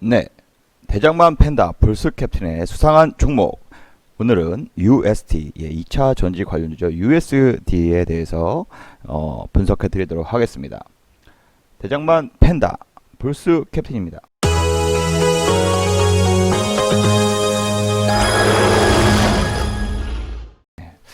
네, 대장만 팬다 불스 캡틴의 수상한 종목. 오늘은 UST, 2차 전지 관련주죠. USD에 대해서 분석해 드리도록 하겠습니다. 대장만 팬다 불스 캡틴입니다.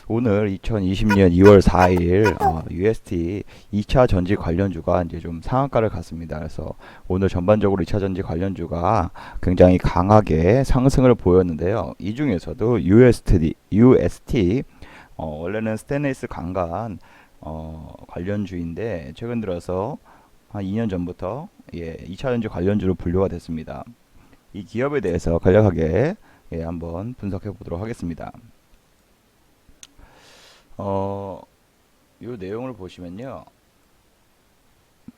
오늘 2020년 2월 4일 UST 2차 전지 관련주가 이제 좀 상한가를 갔습니다. 그래서 오늘 전반적으로 2차 전지 관련주가 굉장히 강하게 상승을 보였는데요. 이 중에서도 UST 원래는 스테인리스 강간 관련주인데 최근 들어서 한 2년 전부터 2차 전지 관련주로 분류가 됐습니다. 이 기업에 대해서 간략하게 한번 분석해 보도록 하겠습니다. 요 내용을 보시면요.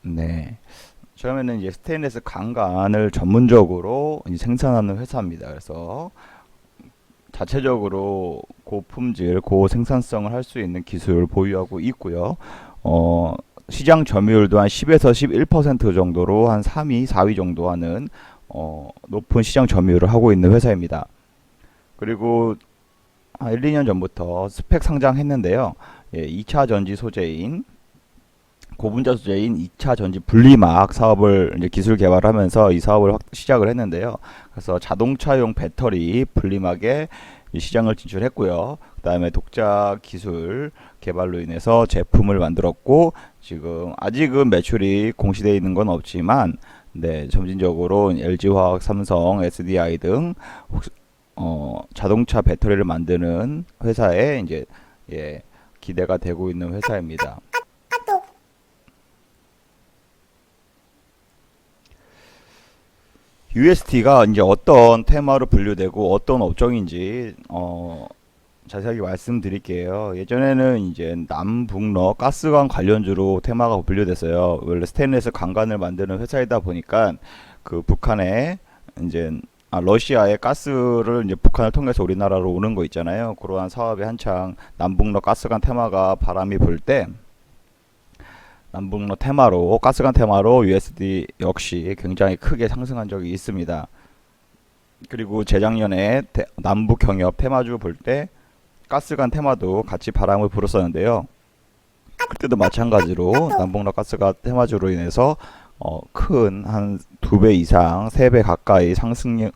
네. 처음에는 이제 스테인리스 강간을 전문적으로 이제 생산하는 회사입니다. 그래서 자체적으로 고품질, 고생산성을 할 수 있는 기술을 보유하고 있고요. 시장 점유율도 한 10에서 11% 정도로 한 3위, 4위 정도 하는 높은 시장 점유율을 하고 있는 회사입니다. 그리고 한 1, 2년 전부터 스펙 상장했는데요. 2차 전지 소재인 고분자 소재인 2차 전지 분리막 사업을 이제 기술 개발하면서 이 사업을 시작을 했는데요. 그래서 자동차용 배터리 분리막에 시장을 진출했고요. 그다음에 독자 기술 개발로 인해서 제품을 만들었고 지금 아직은 매출이 공시되어 있는 건 없지만 점진적으로 LG화학, 삼성, SDI 등 자동차 배터리를 만드는 회사에 이제 기대가 되고 있는 회사입니다. UST가 이제 어떤 테마로 분류되고 어떤 업종인지 자세하게 말씀드릴게요. 예전에는 이제 남북러 가스관 관련주로 테마가 분류됐어요. 원래 스테인리스 강간을 만드는 회사이다 보니까 그 북한에 이제 러시아의 가스를 이제 북한을 통해서 우리나라로 오는 거 있잖아요. 그러한 사업에 한창 남북러 가스관 테마가 바람이 불 때 남북러 테마로 가스관 테마로 USD 역시 굉장히 크게 상승한 적이 있습니다. 그리고 재작년에 남북 경협 테마주 볼 때 가스관 테마도 같이 바람을 불었었는데요. 그때도 마찬가지로 남북러 가스관 테마주로 인해서 큰 한 2배 이상, 3배 가까이 상승하는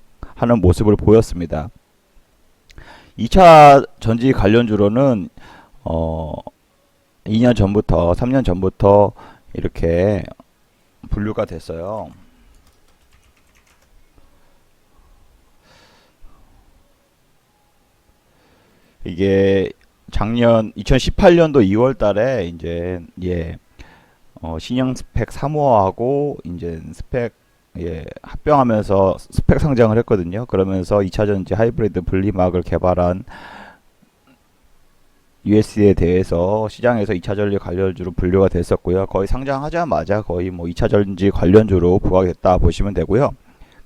모습을 보였습니다. 2차 전지 관련주로는 2년 전부터, 3년 전부터 이렇게 분류가 됐어요. 이게 작년 2018년도 2월 달에 이제 신형 스펙 3호하고 이제 스펙 합병하면서 스펙 상장을 했거든요. 그러면서 2차 전지 하이브리드 분리막을 개발한 US에 대해서 시장에서 2차 전지 관련주로 분류가 됐었고요. 거의 상장하자마자 거의 뭐 2차 전지 관련주로 부각됐다 보시면 되고요.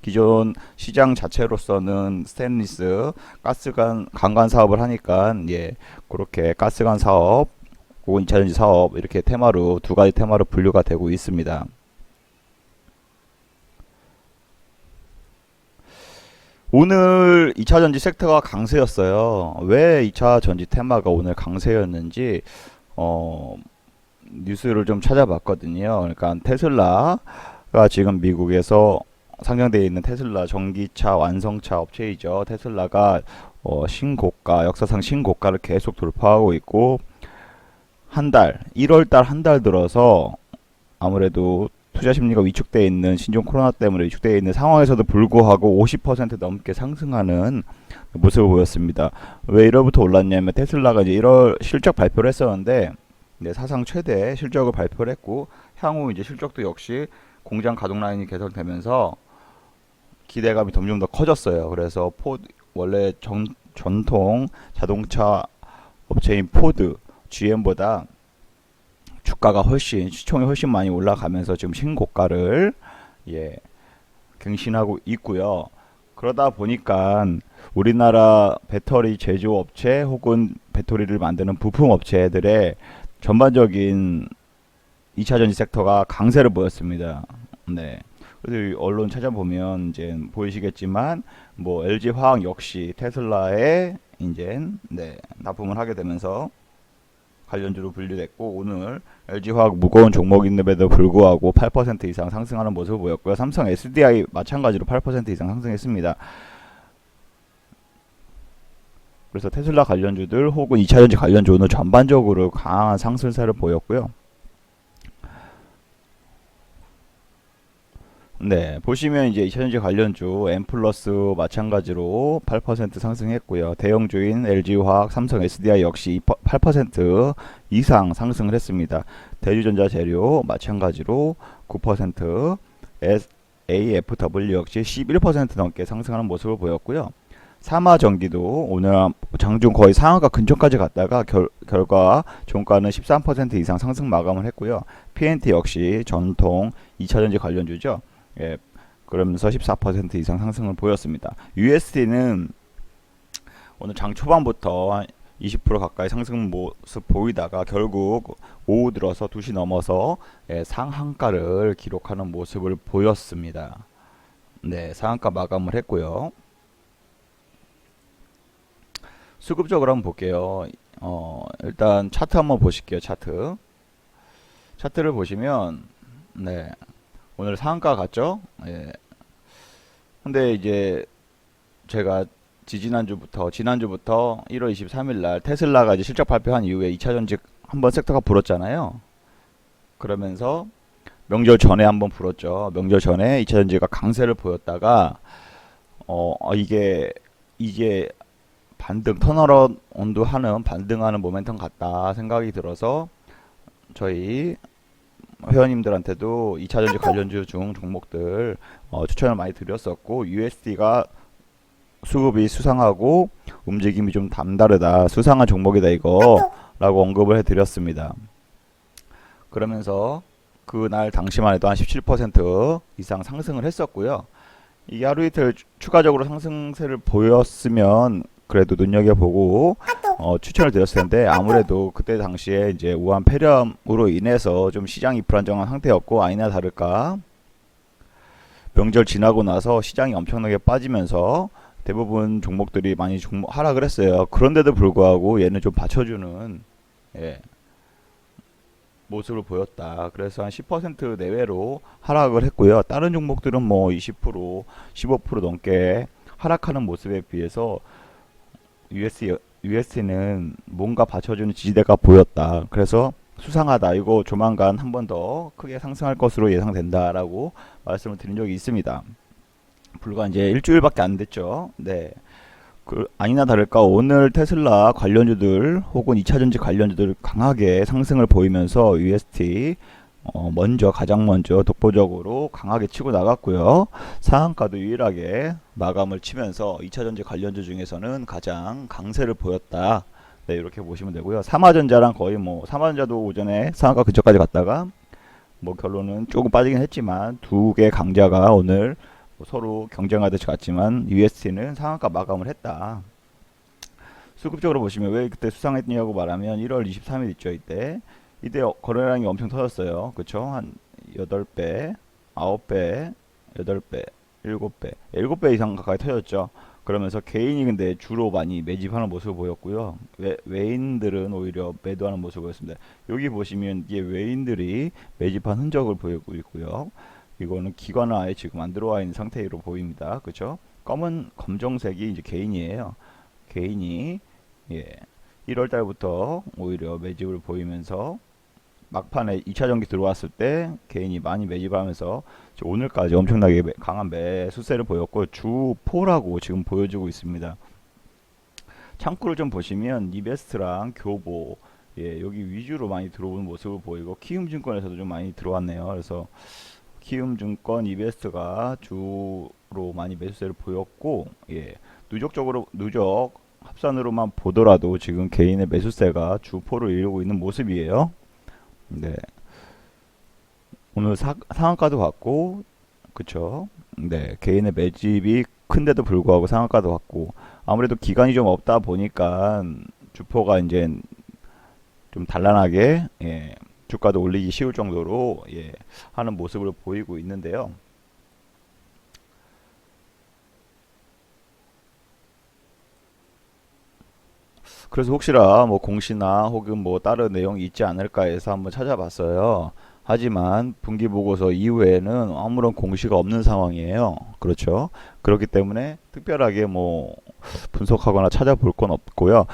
기존 시장 자체로서는 스테인리스 가스관 강간 사업을 하니까 그렇게 가스관 사업 혹은 2차 전지 사업 이렇게 테마로 두 가지 테마로 분류가 되고 있습니다. 오늘 2차 전지 섹터가 강세였어요. 왜 2차 전지 테마가 오늘 강세였는지 뉴스를 좀 찾아봤거든요. 그러니까 테슬라가 지금 미국에서 상장되어 있는 테슬라 전기차 완성차 업체이죠. 테슬라가 신고가, 역사상 신고가를 계속 돌파하고 있고 1월 달 한 달 들어서 아무래도 투자 심리가 위축되어 있는 신종 코로나 때문에 위축되어 있는 상황에서도 불구하고 50% 넘게 상승하는 모습을 보였습니다. 왜 1월부터 올랐냐면 테슬라가 이제 1월 실적 발표를 했었는데 사상 최대 실적을 발표를 했고 향후 이제 실적도 역시 공장 가동 라인이 개선되면서 기대감이 점점 더 커졌어요. 그래서 원래 전통 자동차 업체인 포드, GM보다 주가가 시총이 훨씬 많이 올라가면서 지금 신고가를 갱신하고 있고요. 그러다 보니까 우리나라 배터리 제조업체 혹은 배터리를 만드는 부품 업체들의 전반적인 2차 전지 섹터가 강세를 보였습니다. 그래서 이 언론 찾아보면 이제 보이시겠지만 뭐 LG 화학 역시 테슬라에 이제 납품을 하게 되면서 관련주로 분류됐고, 오늘 LG화학 무거운 종목임에도 불구하고 8% 이상 상승하는 모습을 보였고요. 삼성 SDI 마찬가지로 8% 이상 상승했습니다. 그래서 테슬라 관련주들 혹은 2차전지 관련주 오늘 전반적으로 강한 상승세를 보였고요. 네, 보시면 이제 2차전지 관련주 엠플러스 마찬가지로 8% 상승했고요. 대형주인 LG화학, 삼성 SDI 역시 8% 이상 상승을 했습니다. 대주전자 재료 마찬가지로 9%, AFW 역시 11% 넘게 상승하는 모습을 보였고요. 사마전기도 오늘 장중 거의 상한가 근처까지 갔다가 결과 종가는 13% 이상 상승 마감을 했고요. PNT 역시 전통 2차전지 관련주죠. 예, 그러면서 14% 이상 상승을 보였습니다. USD는 오늘 장 초반부터 한 20% 가까이 상승 모습 보이다가 결국 오후 들어서 2시 넘어서 상한가를 기록하는 모습을 보였습니다. 네, 상한가 마감을 했고요. 수급적으로 한번 볼게요. 일단 차트 한번 보실게요. 차트를 보시면 네, 오늘 상한가 갔죠? 예. 근데 이제 제가 지난주부터 1월 23일 날 테슬라가 이제 실적 발표한 이후에 2차전지 한번 섹터가 불었잖아요. 그러면서 명절 전에 한번 불었죠. 명절 전에 2차전지가 강세를 보였다가 이게 반등 턴어라운드 하는 반등하는 모멘텀 같다 생각이 들어서 저희 회원님들한테도 2차전지 관련주 중 종목들 추천을 많이 드렸었고, USD가 수급이 수상하고 움직임이 좀 남다르다, 수상한 종목이다 이거 라고 언급을 해드렸습니다. 그러면서 그날 당시만 해도 한 17% 이상 상승을 했었고요. 이게 하루 이틀 추가적으로 상승세를 보였으면 그래도 눈여겨보고 추천을 드렸을 텐데, 아무래도 그때 당시에 이제 우한 폐렴으로 인해서 좀 시장이 불안정한 상태였고, 아니나 다를까 명절 지나고 나서 시장이 엄청나게 빠지면서 대부분 종목들이 많이 하락을 했어요. 그런데도 불구하고 얘는 좀 받쳐주는 모습을 보였다. 그래서 한 10% 내외로 하락을 했고요. 다른 종목들은 뭐 20%, 15% 넘게 하락하는 모습에 비해서 USD는 뭔가 받쳐주는 지지대가 보였다. 그래서 수상하다. 이거 조만간 한 번 더 크게 상승할 것으로 예상된다라고 말씀을 드린 적이 있습니다. 불과 이제 일주일밖에 안 됐죠. 네. 아니나 다를까 오늘 테슬라 관련주들 혹은 2차전지 관련주들 강하게 상승을 보이면서 UST 가장 먼저 독보적으로 강하게 치고 나갔고요. 상한가도 유일하게 마감을 치면서 2차전지 관련주 중에서는 가장 강세를 보였다. 네, 이렇게 보시면 되고요. 삼화전자랑 거의 삼화전자도 오전에 상한가 근처까지 갔다가 결론은 조금 빠지긴 했지만 두 개 강자가 오늘 서로 경쟁하듯이 갔지만 UST는 상한가 마감을 했다. 수급적으로 보시면 왜 그때 수상했냐고 말하면 1월 23일 있죠. 이때 거래량이 엄청 터졌어요. 그쵸? 한 8배, 9배, 8배, 7배, 7배 이상 가까이 터졌죠. 그러면서 개인이 근데 주로 많이 매집하는 모습을 보였고요. 외인들은 오히려 매도하는 모습을 보였습니다. 여기 보시면 이게 외인들이 매집한 흔적을 보이고 있고요. 이거는 기관은 아예 지금 안 들어와 있는 상태로 보입니다. 그쵸? 검정색이 이제 개인이에요. 개인이 1월 달부터 오히려 매집을 보이면서 막판에 2차전기 들어왔을 때 개인이 많이 매집하면서 오늘까지 엄청나게 강한 매수세를 보였고 주포라고 지금 보여주고 있습니다. 창구를 좀 보시면 이베스트랑 교보 여기 위주로 많이 들어오는 모습을 보이고, 키움증권에서도 좀 많이 들어왔네요. 그래서 키움증권, 이베스트가 주로 많이 매수세를 보였고, 누적 합산으로만 보더라도 지금 개인의 매수세가 주포를 이루고 있는 모습이에요. 네. 오늘 상한가도 갔고, 그쵸? 네. 개인의 매집이 큰데도 불구하고 상한가도 갔고, 아무래도 기간이 좀 없다 보니까 주포가 이제 좀 단란하게 주가도 올리기 쉬울 정도로 하는 모습을 보이고 있는데요. 그래서 혹시나 뭐 공시나 혹은 뭐 다른 내용이 있지 않을까 해서 한번 찾아봤어요. 하지만 분기 보고서 이후에는 아무런 공시가 없는 상황이에요. 그렇죠? 그렇기 때문에 특별하게 뭐 분석하거나 찾아볼 건 없고요.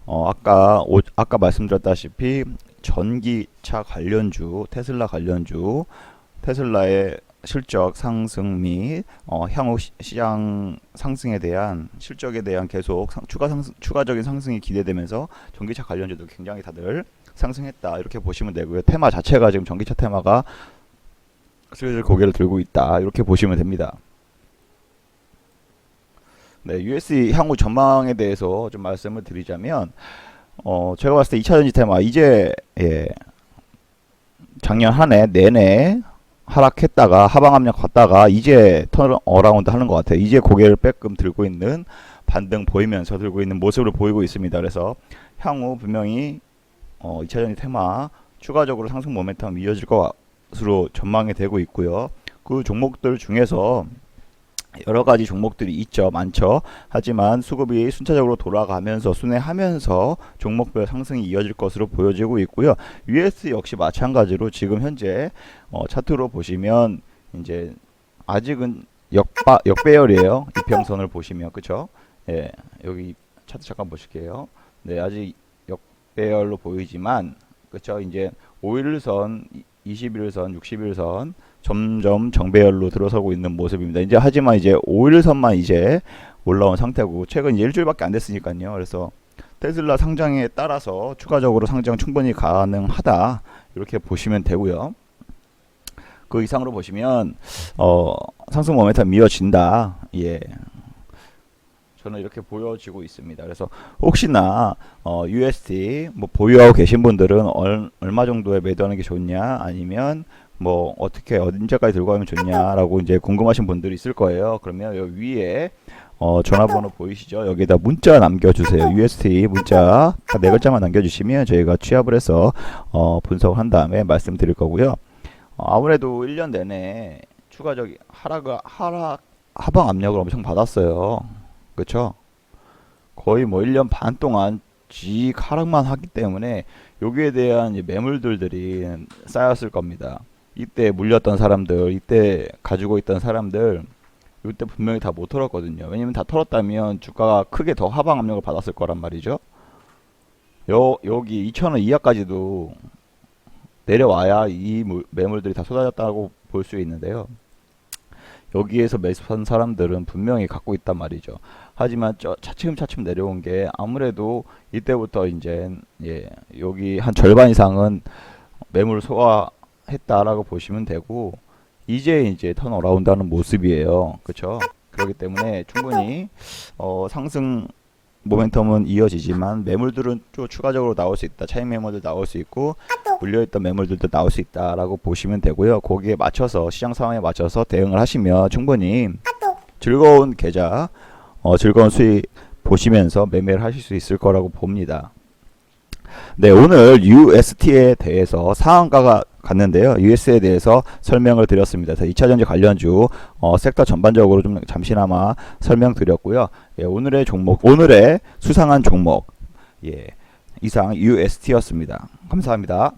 아까 말씀드렸다시피 전기차 관련주, 테슬라 관련주, 테슬라의 실적 상승 및 향후 시장 상승에 대한 실적에 대한 계속 추가적인 상승이 기대되면서 전기차 관련주도 굉장히 다들 상승했다 이렇게 보시면 되고요. 테마 자체가 지금 전기차 테마가 슬슬 고개를 들고 있다 이렇게 보시면 됩니다. 네, USD 향후 전망에 대해서 좀 말씀을 드리자면 제가 봤을 때 2차 전지 테마 이제 작년 한 해 내내 하락했다가 하방 압력 갔다가 이제 턴 어라운드 하는 것 같아요. 이제 고개를 빼끔 들고 있는 반등 보이면서 들고 있는 모습을 보이고 있습니다. 그래서 향후 분명히 2차 전지 테마 추가적으로 상승 모멘텀 이어질 것으로 전망이 되고 있고요. 그 종목들 중에서 여러 가지 종목들이 있죠. 많죠. 하지만 수급이 순차적으로 돌아가면서 순회하면서 종목별 상승이 이어질 것으로 보여지고 있고요. US 역시 마찬가지로 지금 현재 차트로 보시면 이제 아직은 역배열이에요. 이평선을 보시면 그쵸? 예, 여기 차트 잠깐 보실게요. 네, 아직 역배열로 보이지만 그쵸? 이제 5일선, 21일선, 60일선 점점 정배열로 들어서고 있는 모습입니다. 이제 하지만 이제 5일선만 이제 올라온 상태고 최근 일주일밖에 안 됐으니까요. 그래서 테슬라 상장에 따라서 추가적으로 상장 충분히 가능하다 이렇게 보시면 되고요. 그 이상으로 보시면 상승 모멘텀 이어진다. 예. 저는 이렇게 보여지고 있습니다. 그래서 혹시나 USD 뭐 보유하고 계신 분들은 얼마 정도에 매도하는 게 좋냐 아니면 뭐 어떻게 언제까지 들고 가면 좋냐라고 이제 궁금하신 분들이 있을 거예요. 그러면 여기 위에 전화번호 보이시죠? 여기다 문자 남겨주세요. USD 문자 네 글자만 남겨주시면 저희가 취합을 해서 분석한 다음에 말씀드릴 거고요. 아무래도 1년 내내 추가적인 하방 압력을 엄청 받았어요. 그쵸? 거의 뭐 1년 반 동안 쥐 하락만 하기 때문에 여기에 대한 이제 매물들이 쌓였을 겁니다. 이때 물렸던 사람들, 이때 가지고 있던 사람들, 이때 분명히 다 못 털었거든요. 왜냐면 다 털었다면 주가가 크게 더 하방 압력을 받았을 거란 말이죠. 여기 2,000원 이하까지도 내려와야 이 매물들이 다 쏟아졌다고 볼 수 있는데요. 여기에서 매수한 사람들은 분명히 갖고 있단 말이죠. 하지만 차츰차츰 내려온 게 아무래도 이때부터 이제 여기 한 절반 이상은 매물을 소화했다라고 보시면 되고 이제 턴 어라운드 하는 모습이에요. 그렇죠? 그렇기 때문에 충분히 상승 모멘텀은 이어지지만 매물들은 또 추가적으로 나올 수 있다. 차익 매물들 나올 수 있고 물려있던 매물들도 나올 수 있다라고 보시면 되고요. 거기에 맞춰서 시장 상황에 맞춰서 대응을 하시면 충분히 즐거운 계좌, 즐거운 수익 보시면서 매매를 하실 수 있을 거라고 봅니다. 네, 오늘 UST에 대해서 상한가가 갔는데요. US에 대해서 설명을 드렸습니다. 2차전지 관련주 섹터 전반적으로 좀 잠시나마 설명드렸고요. 예, 오늘의 수상한 종목 이상 UST였습니다. 감사합니다.